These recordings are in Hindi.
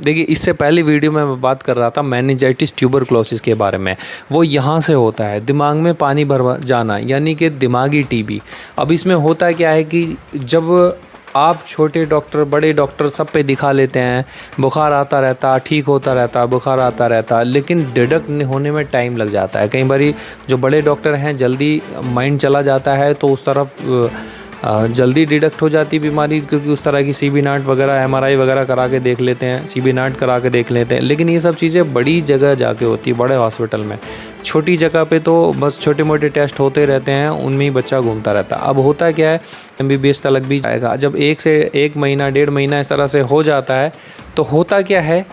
देखिए, इससे पहली वीडियो में मैं बात कर रहा था मेनिंजाइटिस ट्यूबरक्लोसिस के बारे में। वो यहाँ से होता है, दिमाग में पानी भर जाना, यानी कि दिमागी टीबी। अब इसमें होता क्या है कि जब आप छोटे डॉक्टर बड़े डॉक्टर सब पे दिखा लेते हैं, बुखार आता रहता, ठीक होता रहता, बुखार आता रहता, लेकिन डिटेक्ट होने में टाइम लग जाता है। कई बारी जो बड़े डॉक्टर हैं जल्दी माइंड चला जाता है तो उस तरफ जल्दी डिटेक्ट हो जाती है बीमारी, क्योंकि उस तरह की सीबी नाट वगैरह एमआरआई वगैरह करा के देख लेते हैं, सीबी नाट करा के देख लेते हैं। लेकिन ये सब चीज़ें बड़ी जगह जाके होती है, बड़े हॉस्पिटल में। छोटी जगह पे तो बस छोटे मोटे टेस्ट होते रहते हैं, उनमें ही बच्चा घूमता रहता है। अब होता क्या है, MBBS तक भी जाएगा। जब 1 महीना 1.5 महीना इस तरह से हो जाता है तो होता क्या है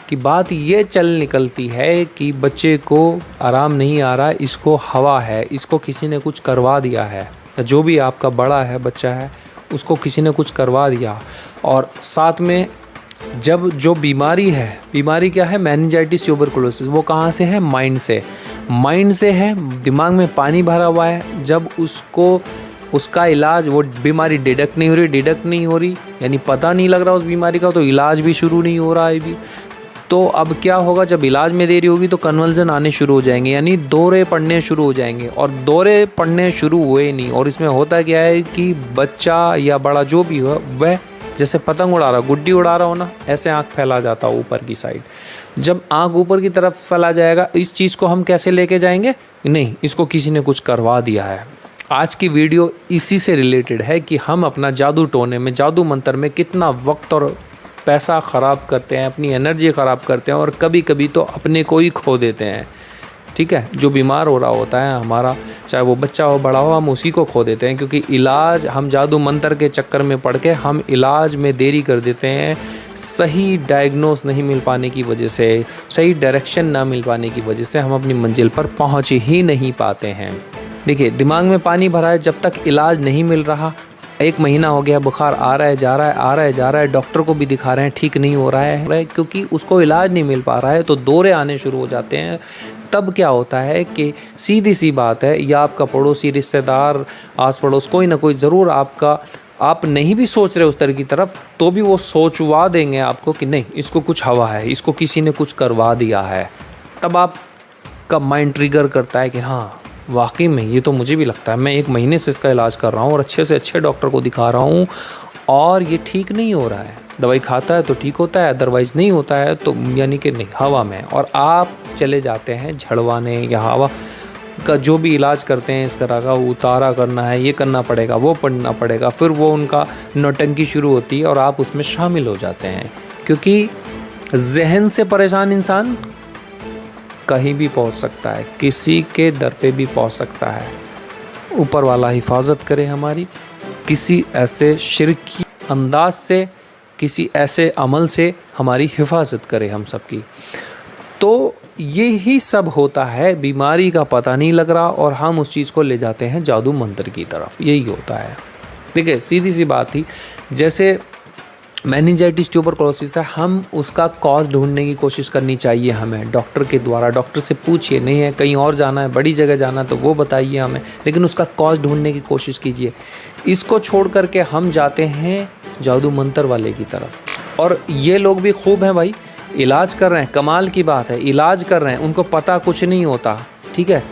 कि बात ये चल निकलती है कि बच्चे को आराम नहीं आ रहा, इसको हवा है, इसको किसी ने कुछ करवा दिया है। जो भी आपका बड़ा है बच्चा है उसको किसी ने कुछ करवा दिया। और साथ में जब जो बीमारी है, बीमारी क्या है, मेनिंजाइटिस ट्यूबरकुलोसिस, वो कहाँ से है, माइंड से। माइंड से है, दिमाग में पानी भरा हुआ है। जब उसको उसका इलाज, वो बीमारी डिटेक्ट नहीं हो रही, यानी पता नहीं लग रहा उस बीमारी का, तो इलाज भी शुरू नहीं हो रहा है अभी। तो अब क्या होगा, जब इलाज में देरी होगी तो कन्वल्जन आने शुरू हो जाएंगे, यानी दौरे पड़ने शुरू हो जाएंगे। और दौरे पड़ने शुरू हुए नहीं, और इसमें होता क्या है कि बच्चा या बड़ा जो भी हो, वह जैसे पतंग उड़ा रहा, गुड्डी उड़ा रहा हो ना, ऐसे आँख फैला जाता हो ऊपर की साइड। जब आँख ऊपर की तरफ फैला जाएगा, इस चीज़ को हम कैसे लेके जाएंगे, नहीं, इसको किसी ने कुछ करवा दिया है। आज की वीडियो इसी से रिलेटेड है कि हम अपना जादू टोने में, जादू मंत्र में कितना वक्त और पैसा ख़राब करते हैं, अपनी एनर्जी ख़राब करते हैं, और कभी कभी तो अपने को ही खो देते हैं। ठीक है, जो बीमार हो रहा होता है हमारा, चाहे वो बच्चा हो बड़ा हो, हम उसी को खो देते हैं, क्योंकि इलाज, हम जादू मंत्र के चक्कर में पड़ के हम इलाज में देरी कर देते हैं। सही डायग्नोस नहीं मिल पाने की वजह से, सही डायरेक्शन ना मिल पाने की वजह से हम अपनी मंजिल पर पहुँच ही नहीं पाते हैं। देखिए, दिमाग में पानी भरा है, जब तक इलाज नहीं मिल रहा, 1 महीना हो गया, बुखार आ रहा है जा रहा है, आ रहा है जा रहा है, डॉक्टर को भी दिखा रहे हैं, ठीक नहीं हो रहा है, क्योंकि उसको इलाज नहीं मिल पा रहा है, तो दौरे आने शुरू हो जाते हैं। तब क्या होता है कि सीधी सी बात है, या आपका पड़ोसी, रिश्तेदार, आस पड़ोस, कोई ना कोई ज़रूर आपका, आप नहीं भी सोच रहे उस तरह की तरफ, तो भी वो सोचवा देंगे आपको कि नहीं, इसको कुछ हवा है, इसको किसी ने कुछ करवा दिया है। तब आपका माइंड ट्रिगर करता है कि हाँ, वाकई में ये तो मुझे भी लगता है, मैं 1 महीने से इसका इलाज कर रहा हूँ और अच्छे से अच्छे डॉक्टर को दिखा रहा हूँ और ये ठीक नहीं हो रहा है। दवाई खाता है तो ठीक होता है, अदरवाइज़ नहीं होता है, तो यानी कि नहीं, हवा में। और आप चले जाते हैं झड़वाने या हवा का जो भी इलाज करते हैं, इस तरह का उतारा करना है, ये करना पड़ेगा, वो पढ़ना पड़ेगा, फिर वो उनका नौटंकी शुरू होती है और आप उसमें शामिल हो जाते हैं। क्योंकि जहन से परेशान इंसान कहीं भी पहुंच सकता है, किसी के दर पे भी पहुंच सकता है। ऊपर वाला हिफाजत करे हमारी, किसी ऐसे शिरकी अंदाज से, किसी ऐसे अमल से हमारी हिफाजत करे हम सबकी। तो यही सब होता है, बीमारी का पता नहीं लग रहा और हम उस चीज़ को ले जाते हैं जादू मंत्र की तरफ, यही होता है। देखिए, सीधी सी बात थी, जैसे मेनिंजाइटिस ट्यूबरकुलोसिस है, हम उसका कॉज ढूंढने की कोशिश करनी चाहिए हमें डॉक्टर के द्वारा। डॉक्टर से पूछिए, नहीं है कहीं और जाना है, बड़ी जगह जाना है, तो वो बताइए हमें, लेकिन उसका कॉज ढूंढने की कोशिश कीजिए। इसको छोड़ करके हम जाते हैं जादू मंत्र वाले की तरफ। और ये लोग भी खूब हैं भाई, इलाज कर रहे हैं, कमाल की बात है, इलाज कर रहे हैं, उनको पता कुछ नहीं होता। ठीक है,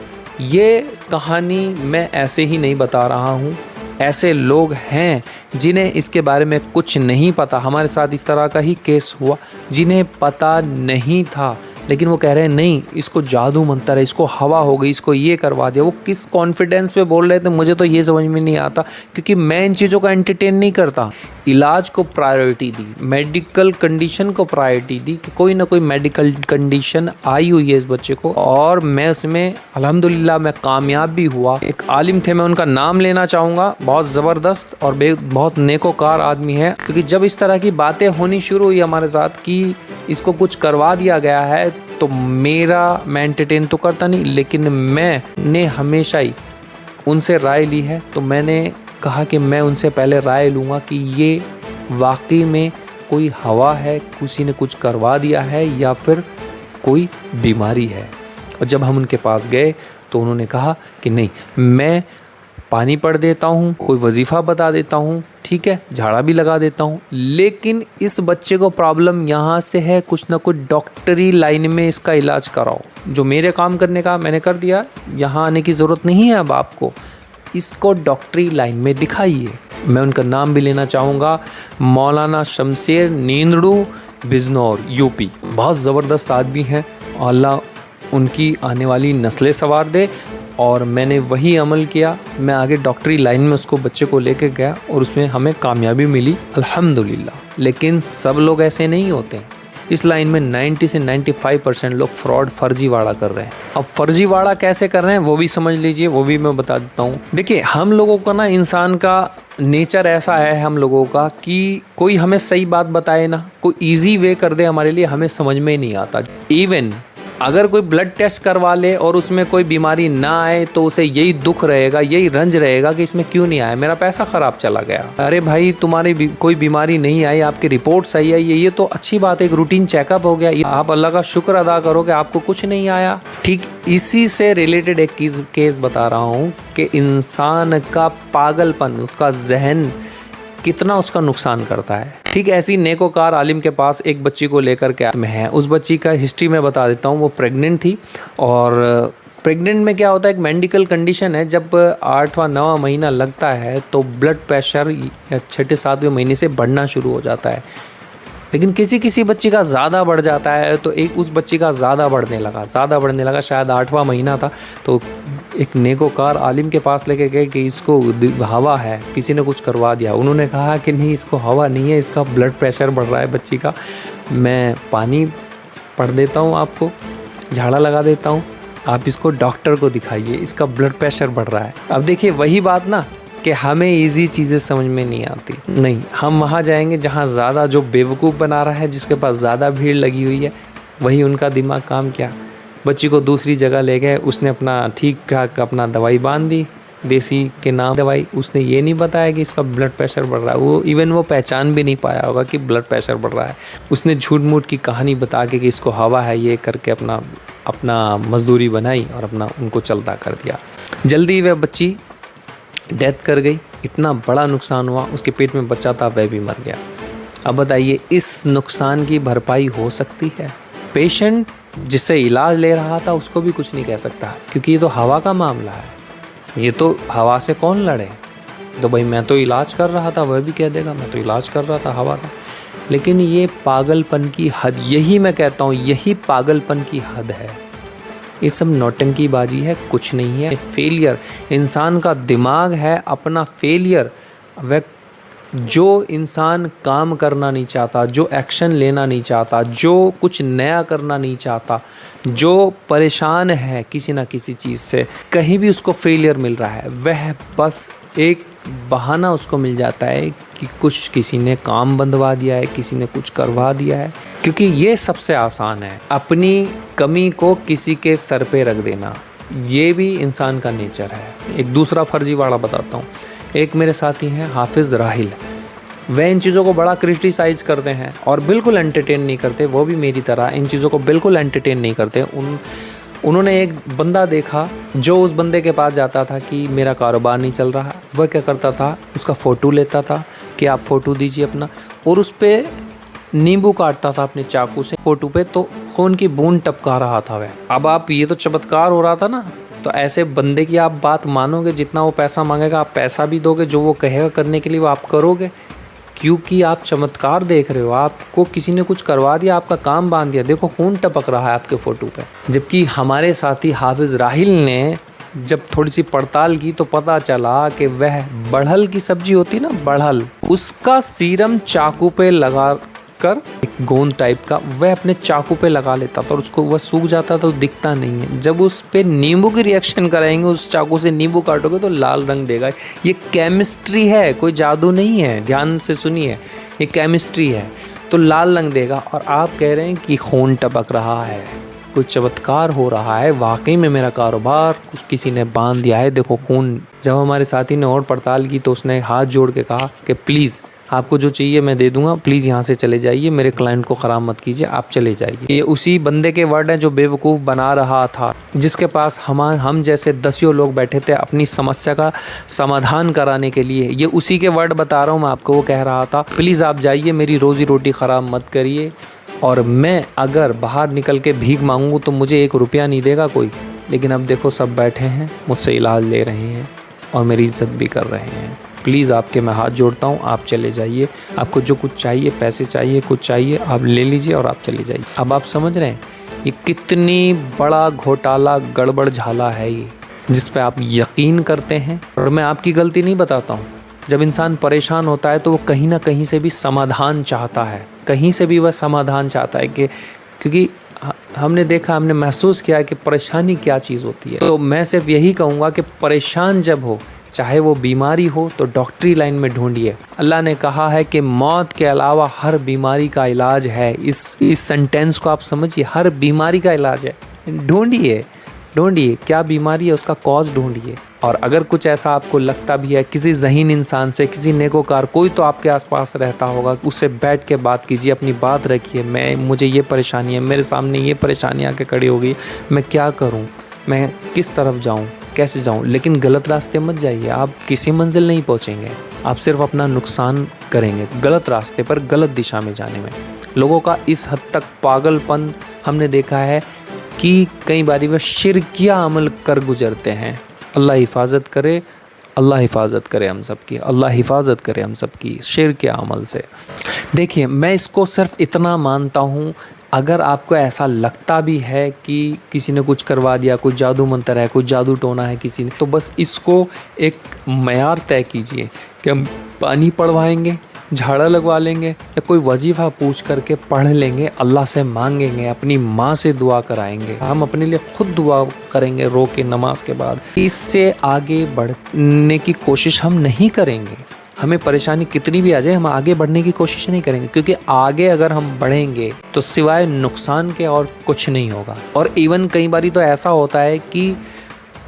ये कहानी मैं ऐसे ही नहीं बता रहा हूँ, ऐसे लोग हैं जिन्हें इसके बारे में कुछ नहीं पता। हमारे साथ इस तरह का ही केस हुआ, जिन्हें पता नहीं था, लेकिन वो कह रहे हैं नहीं, इसको जादू मंत्र है, इसको हवा हो गई, इसको ये करवा दिया। वो किस कॉन्फिडेंस पे बोल रहे थे मुझे तो ये समझ में नहीं आता, क्योंकि मैं इन चीज़ों को एंटरटेन नहीं करता। इलाज को प्रायोरिटी दी, मेडिकल कंडीशन को प्रायोरिटी दी कि कोई ना कोई मेडिकल कंडीशन आई हुई है इस बच्चे को, और मैं उसमें अल्हम्दुलिल्लाह मैं कामयाब भी हुआ। एक आलिम थे, मैं उनका नाम लेना चाहूँगा, बहुत ज़बरदस्त और बहुत नेकोकार आदमी है। क्योंकि जब इस तरह की बातें होनी शुरू हुई हमारे साथ कि इसको कुछ करवा दिया गया है, तो मैं एंटरटेन तो करता नहीं, लेकिन मैंने हमेशा ही उनसे राय ली है। तो मैंने कहा कि मैं उनसे पहले राय लूँगा कि ये वाकई में कोई हवा है, किसी ने कुछ करवा दिया है, या फिर कोई बीमारी है। और जब हम उनके पास गए तो उन्होंने कहा कि नहीं, मैं पानी पढ़ देता हूँ, कोई वजीफ़ा बता देता हूँ, ठीक है, झाड़ा भी लगा देता हूँ। लेकिन इस बच्चे को प्रॉब्लम यहाँ से है, कुछ ना कुछ डॉक्टरी लाइन में इसका इलाज कराओ। जो मेरे काम करने का मैंने कर दिया, यहाँ आने की ज़रूरत नहीं है अब आपको, इसको डॉक्टरी लाइन में दिखाइए। मैं उनका नाम भी लेना चाहूँगा, मौलाना शमशेर नींदड़ू बिजनौर यूपी। बहुत ज़बरदस्त आदमी है, अल्लाह उनकी आने वाली नस्लें संवार दे। और मैंने वही अमल किया, मैं आगे डॉक्टरी लाइन में उसको बच्चे को लेके गया और उसमें हमें कामयाबी मिली अल्हम्दुलिल्लाह। लेकिन सब लोग ऐसे नहीं होते, इस लाइन में 90 से 95% लोग फ्रॉड फर्जीवाड़ा कर रहे हैं। अब फर्जीवाड़ा कैसे कर रहे हैं वो भी समझ लीजिए, वो भी मैं बता देता हूँ। देखिए हम लोगों का ना, इंसान का नेचर ऐसा है हम लोगों का कि कोई हमें सही बात बताए ना, कोई इजी वे कर दे हमारे लिए, हमें समझ में नहीं आता। इवन अगर कोई ब्लड टेस्ट करवा ले और उसमें कोई बीमारी ना आए तो उसे यही दुख रहेगा, यही रंज रहेगा कि इसमें क्यों नहीं आया, मेरा पैसा ख़राब चला गया। अरे भाई तुम्हारी कोई बीमारी नहीं आई, आपकी रिपोर्ट सही आई है, ये तो अच्छी बात है, एक रूटीन चेकअप हो गया, आप अल्लाह का शुक्र अदा करो कि आपको कुछ नहीं आया। ठीक इसी से रिलेटेड एक केस बता रहा हूँ कि इंसान का पागलपन, उसका जहन कितना उसका नुकसान करता है। ठीक ऐसी नेकोकार आलिम के पास एक बच्ची को लेकर के में है। उस बच्ची का हिस्ट्री मैं बता देता हूँ। वो प्रेग्नेंट थी और प्रेग्नेंट में क्या होता है, एक मेडिकल कंडीशन है, जब 8वां 9वां महीना लगता है तो ब्लड प्रेशर या 6ठे 7वें महीने से बढ़ना शुरू हो जाता है। लेकिन किसी बच्ची का ज़्यादा बढ़ जाता है, तो एक उस बच्ची का ज़्यादा बढ़ने लगा। शायद 8वां महीना था, तो एक नेकोकार आलिम के पास लेके गए कि इसको हवा है, किसी ने कुछ करवा दिया। उन्होंने कहा कि नहीं, इसको हवा नहीं है, इसका ब्लड प्रेशर बढ़ रहा है बच्ची का। मैं पानी पढ़ देता हूँ, आपको झाड़ा लगा देता हूँ, आप इसको डॉक्टर को दिखाइए, इसका ब्लड प्रेशर बढ़ रहा है। अब देखिए वही बात ना कि हमें इजी चीज़ें समझ में नहीं आती। नहीं, हम वहाँ जाएंगे जहाँ ज़्यादा, जो बेवकूफ़ बना रहा है, जिसके पास ज़्यादा भीड़ लगी हुई है, वही उनका दिमाग काम किया। बच्ची को दूसरी जगह ले गए, उसने अपना ठीक ठाक अपना दवाई बांध दी, देसी के नाम दवाई। उसने ये नहीं बताया कि इसका ब्लड प्रेशर बढ़ रहा है, वो पहचान भी नहीं पाया होगा कि ब्लड प्रेशर बढ़ रहा है। उसने झूठ मूठ की कहानी बता के कि इसको हवा है, ये करके अपना मजदूरी बनाई और अपना उनको चलता कर दिया। जल्दी वह बच्ची डेथ कर गई। इतना बड़ा नुकसान हुआ, उसके पेट में बच्चा था, वह भी मर गया। अब बताइए इस नुकसान की भरपाई हो सकती है? पेशेंट जिससे इलाज ले रहा था उसको भी कुछ नहीं कह सकता, क्योंकि ये तो हवा का मामला है, ये तो हवा से कौन लड़े। तो भाई मैं तो इलाज कर रहा था, वह भी कह देगा मैं तो इलाज कर रहा था हवा का। लेकिन ये पागलपन की हद, यही मैं कहता हूँ, यही पागलपन की हद है। ये सब नौटंकीबाजी है, कुछ नहीं है। फेलियर, इंसान का दिमाग है अपना फेलियर। वह जो इंसान काम करना नहीं चाहता, जो एक्शन लेना नहीं चाहता, जो कुछ नया करना नहीं चाहता, जो परेशान है किसी ना किसी चीज़ से, कहीं भी उसको फेलियर मिल रहा है, वह बस एक बहाना उसको मिल जाता है कि कुछ किसी ने काम बंधवा दिया है, किसी ने कुछ करवा दिया है। क्योंकि ये सबसे आसान है, अपनी कमी को किसी के सर पे रख देना। ये भी इंसान का नेचर है। एक दूसरा फर्जीवाड़ा बताता हूँ। एक मेरे साथी हैं हाफिज़ राहिल, वह इन चीज़ों को बड़ा क्रिटिसाइज़ करते हैं और बिल्कुल एंटरटेन नहीं करते। वो भी मेरी तरह इन चीज़ों को बिल्कुल एंटरटेन नहीं करते। उन्होंने एक बंदा देखा जो उस बंदे के पास जाता था कि मेरा कारोबार नहीं चल रहा। वह क्या करता था, उसका फ़ोटो लेता था कि आप फ़ोटो दीजिए अपना, और उस पर नींबू काटता था अपने चाकू से फ़ोटो पे, तो खून की बूंद टपका रहा था वह। अब आप, ये तो चमत्कार हो रहा था ना, तो ऐसे बंदे की आप बात मानोगे? जितना वो पैसा मांगेगा आप पैसा भी दोगे, जो वो कहेगा करने के लिए वो आप करोगे, क्योंकि आप चमत्कार देख रहे हो। आपको किसी ने कुछ करवा दिया, आपका काम बांध दिया, देखो खून टपक रहा है आपके फ़ोटो पे। जबकि हमारे साथी हाफिज़ राहिल ने जब थोड़ी सी पड़ताल की तो पता चला कि वह बढ़ल की सब्जी होती ना, बढ़ल, उसका सीरम चाकू पे लगा कर, एक गोंद टाइप का, वह अपने चाकू पे लगा लेता था और उसको वह सूख जाता था तो दिखता नहीं है। जब उस पे नींबू की रिएक्शन कराएंगे, उस चाकू से नींबू काटोगे तो लाल रंग देगा। ये केमिस्ट्री है, कोई जादू नहीं है, ध्यान से सुनिए, ये केमिस्ट्री है। तो लाल रंग देगा और आप कह रहे हैं कि खून टपक रहा है, कोई चमत्कार हो रहा है, वाकई में मेरा कारोबार कुछ किसी ने बांध दिया है, देखो खून। जब हमारे साथी ने और पड़ताल की तो उसने हाथ जोड़ के कहा कि प्लीज़ आपको जो चाहिए मैं दे दूंगा, प्लीज़ यहाँ से चले जाइए, मेरे क्लाइंट को ख़राब मत कीजिए, आप चले जाइए। ये उसी बंदे के वर्ड हैं जो बेवकूफ़ बना रहा था, जिसके पास हम जैसे दसियों लोग बैठे थे अपनी समस्या का समाधान कराने के लिए। ये उसी के वर्ड बता रहा हूँ मैं आपको। वो कह रहा था प्लीज़ आप जाइए, मेरी रोज़ी रोटी ख़राब मत करिए, और मैं अगर बाहर निकल के भीख मांगूँ तो मुझे 1 रुपया नहीं देगा कोई। लेकिन अब देखो सब बैठे हैं, मुझसे इलाज ले रहे हैं और मेरी इज्जत भी कर रहे हैं। प्लीज़ आपके मैं हाथ जोड़ता हूँ, आप चले जाइए। आपको जो कुछ चाहिए, पैसे चाहिए, कुछ चाहिए, आप ले लीजिए और आप चले जाइए। अब आप समझ रहे हैं ये कितनी बड़ा घोटाला गड़बड़ झाला है ये, जिस पे आप यकीन करते हैं। और मैं आपकी गलती नहीं बताता हूँ। जब इंसान परेशान होता है तो वो कहीं ना कहीं से भी समाधान चाहता है, कहीं से भी वह समाधान चाहता है कि क्योंकि हमने देखा, हमने महसूस किया कि परेशानी क्या चीज़ होती है। तो मैं सिर्फ यही कहूँगा कि परेशान जब हो, चाहे वो बीमारी हो, तो डॉक्टरी लाइन में ढूंढिए। अल्लाह ने कहा है कि मौत के अलावा हर बीमारी का इलाज है। इस सेंटेंस को आप समझिए, हर बीमारी का इलाज है। ढूंढिए क्या बीमारी है, उसका कॉज ढूंढिए। और अगर कुछ ऐसा आपको लगता भी है, किसी ज़हीन इंसान से, किसी नेकोकार कोई तो आपके आसपास रहता होगा, उससे बैठ के बात कीजिए, अपनी बात रखिए। मुझे ये परेशानी है, मेरे सामने ये परेशानी आके खड़ी हो गई, मैं क्या करूँ, मैं किस तरफ जाऊँ, कैसे जाऊँ। लेकिन गलत रास्ते मत जाइए, आप किसी मंजिल नहीं पहुँचेंगे, आप सिर्फ अपना नुकसान करेंगे गलत रास्ते पर, गलत दिशा में जाने में। लोगों का इस हद तक पागलपन हमने देखा है कि कई बारी वह शिरकिया अमल कर गुजरते हैं। अल्लाह हिफाजत करे, अल्लाह हिफाजत करे हम सब की, अल्लाह हिफाजत करे हम सब की शिरकिया अमल से। देखिए, मैं इसको सिर्फ इतना मानता हूँ, अगर आपको ऐसा लगता भी है कि किसी ने कुछ करवा दिया, कुछ जादू मंत्र है, कुछ जादू टोना है किसी ने, तो बस इसको एक मयार तय कीजिए कि हम पानी पढ़वाएंगे, झाड़ा लगवा लेंगे, या कोई वजीफ़ा पूछ करके पढ़ लेंगे, अल्लाह से मांगेंगे, अपनी माँ से दुआ कराएंगे, हम अपने लिए खुद दुआ करेंगे रो के नमाज के बाद। इससे आगे बढ़ने की कोशिश हम नहीं करेंगे। हमें परेशानी कितनी भी आ जाए, हम आगे बढ़ने की कोशिश नहीं करेंगे, क्योंकि आगे अगर हम बढ़ेंगे तो सिवाय नुकसान के और कुछ नहीं होगा। और इवन कई बारी तो ऐसा होता है कि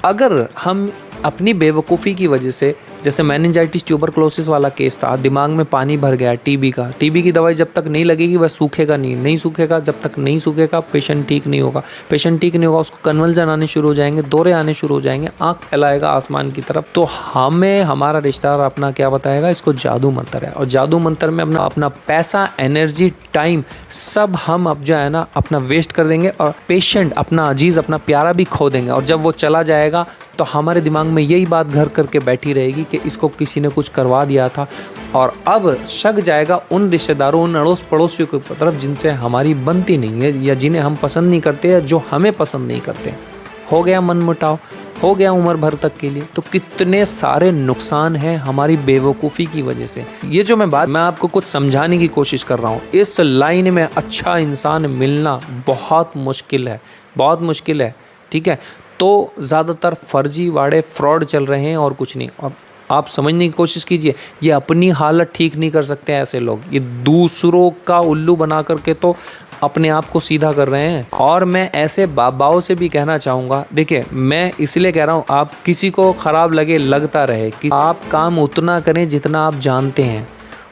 अगर हम अपनी बेवकूफ़ी की वजह से, जैसे मेनिंजाइटिस ट्यूबरक्लोसिस वाला केस था, दिमाग में पानी भर गया टीबी की दवाई जब तक नहीं लगेगी वह सूखेगा नहीं सूखेगा, जब तक नहीं सूखेगा पेशेंट ठीक नहीं होगा, उसको कन्वल्जन आने शुरू हो जाएंगे, दौरे आने शुरू हो जाएंगे, आँख फैलाएगा आसमान की तरफ। तो हमें हमारा रिश्तेदार अपना क्या बताएगा, इसको जादू मंत्र है, और जादू मंत्र में अपना पैसा, एनर्जी, टाइम सब हम अब जो है ना अपना वेस्ट कर देंगे, और पेशेंट, अपना अजीज़, अपना प्यारा भी खो देंगे। और जब वो चला जाएगा तो हमारे दिमाग में यही बात घर करके बैठी रहेगी कि इसको किसी ने कुछ करवा दिया था, और अब शक जाएगा उन रिश्तेदारों, उन अड़ोस पड़ोसियों की तरफ जिनसे हमारी बनती नहीं है, या जिन्हें हम पसंद नहीं करते, या जो हमें पसंद नहीं करते। हो गया मनमुटाव, हो गया उम्र भर तक के लिए। तो कितने सारे नुकसान हैं हमारी बेवकूफ़ी की वजह से। ये जो मैं आपको कुछ समझाने की कोशिश कर रहा हूँ, इस लाइन में अच्छा इंसान मिलना बहुत मुश्किल है, ठीक है। तो ज़्यादातर फर्जीवाड़े, फ्रॉड चल रहे हैं और कुछ नहीं। अब आप समझने की कोशिश कीजिए, ये अपनी हालत ठीक नहीं कर सकते ऐसे लोग, ये दूसरों का उल्लू बना करके तो अपने आप को सीधा कर रहे हैं। और मैं ऐसे बाबाओं से भी कहना चाहूँगा, देखिए मैं इसलिए कह रहा हूँ, आप किसी को ख़राब लगे लगता रहे कि आप काम उतना करें जितना आप जानते हैं,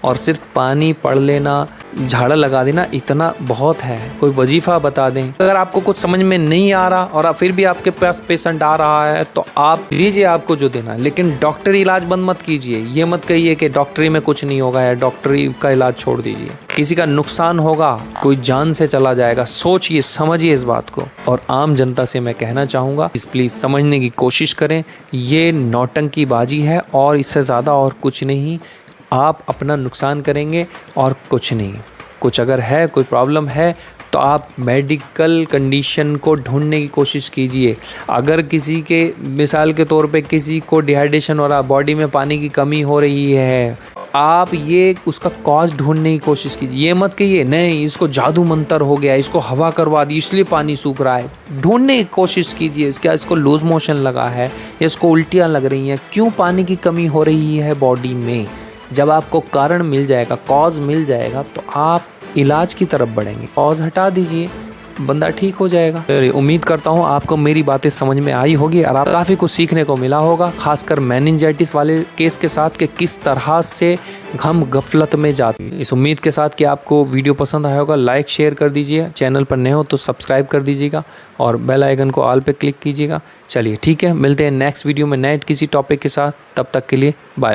और सिर्फ पानी पढ़ लेना, झाड़ा लगा देना इतना बहुत है। कोई वजीफ़ा बता दें, अगर आपको कुछ समझ में नहीं आ रहा और फिर भी आपके पास पेशेंट आ रहा है तो आप दीजिए आपको जो देना, लेकिन डॉक्टरी इलाज बंद मत कीजिए। ये मत कहिए कि डॉक्टरी में कुछ नहीं होगा या डॉक्टरी का इलाज छोड़ दीजिए। किसी का नुकसान होगा, कोई जान से चला जाएगा, सोचिए, समझिए इस बात को। और आम जनता से मैं कहना चाहूँगा, प्लीज़ समझने की कोशिश करें, ये नौटंकी बाजी है और इससे ज़्यादा और कुछ नहीं। आप अपना नुकसान करेंगे और कुछ नहीं। कुछ अगर है, कोई प्रॉब्लम है तो आप मेडिकल कंडीशन को ढूंढने की कोशिश कीजिए। अगर किसी के, मिसाल के तौर पे किसी को डिहाइड्रेशन हो रहा, बॉडी में पानी की कमी हो रही है, आप ये उसका कॉज ढूंढने की कोशिश कीजिए। ये मत कहिए नहीं इसको जादू मंत्र हो गया, इसको हवा करवा दी इसलिए पानी सूख रहा है। ढूंढने की कोशिश कीजिए, क्या इसको लूज मोशन लगा है या इसको उल्टियाँ लग रही हैं, क्यों पानी की कमी हो रही है बॉडी में। जब आपको कारण मिल जाएगा, कॉज मिल जाएगा, तो आप इलाज की तरफ बढ़ेंगे। कॉज हटा दीजिए, बंदा ठीक हो जाएगा। उम्मीद करता हूँ आपको मेरी बातें समझ में आई होगी और आप काफ़ी कुछ सीखने को मिला होगा, खासकर मेनिंजाइटिस वाले केस के साथ कि किस तरह से हम गफलत में जाते हैं। इस उम्मीद के साथ कि आपको वीडियो पसंद आया होगा, लाइक शेयर कर दीजिए, चैनल पर नए हो तो सब्सक्राइब कर दीजिएगा और बेल आइकन को ऑल पे क्लिक कीजिएगा। चलिए ठीक है, मिलते हैं नेक्स्ट वीडियो में नए किसी टॉपिक के साथ। तब तक के लिए बाय।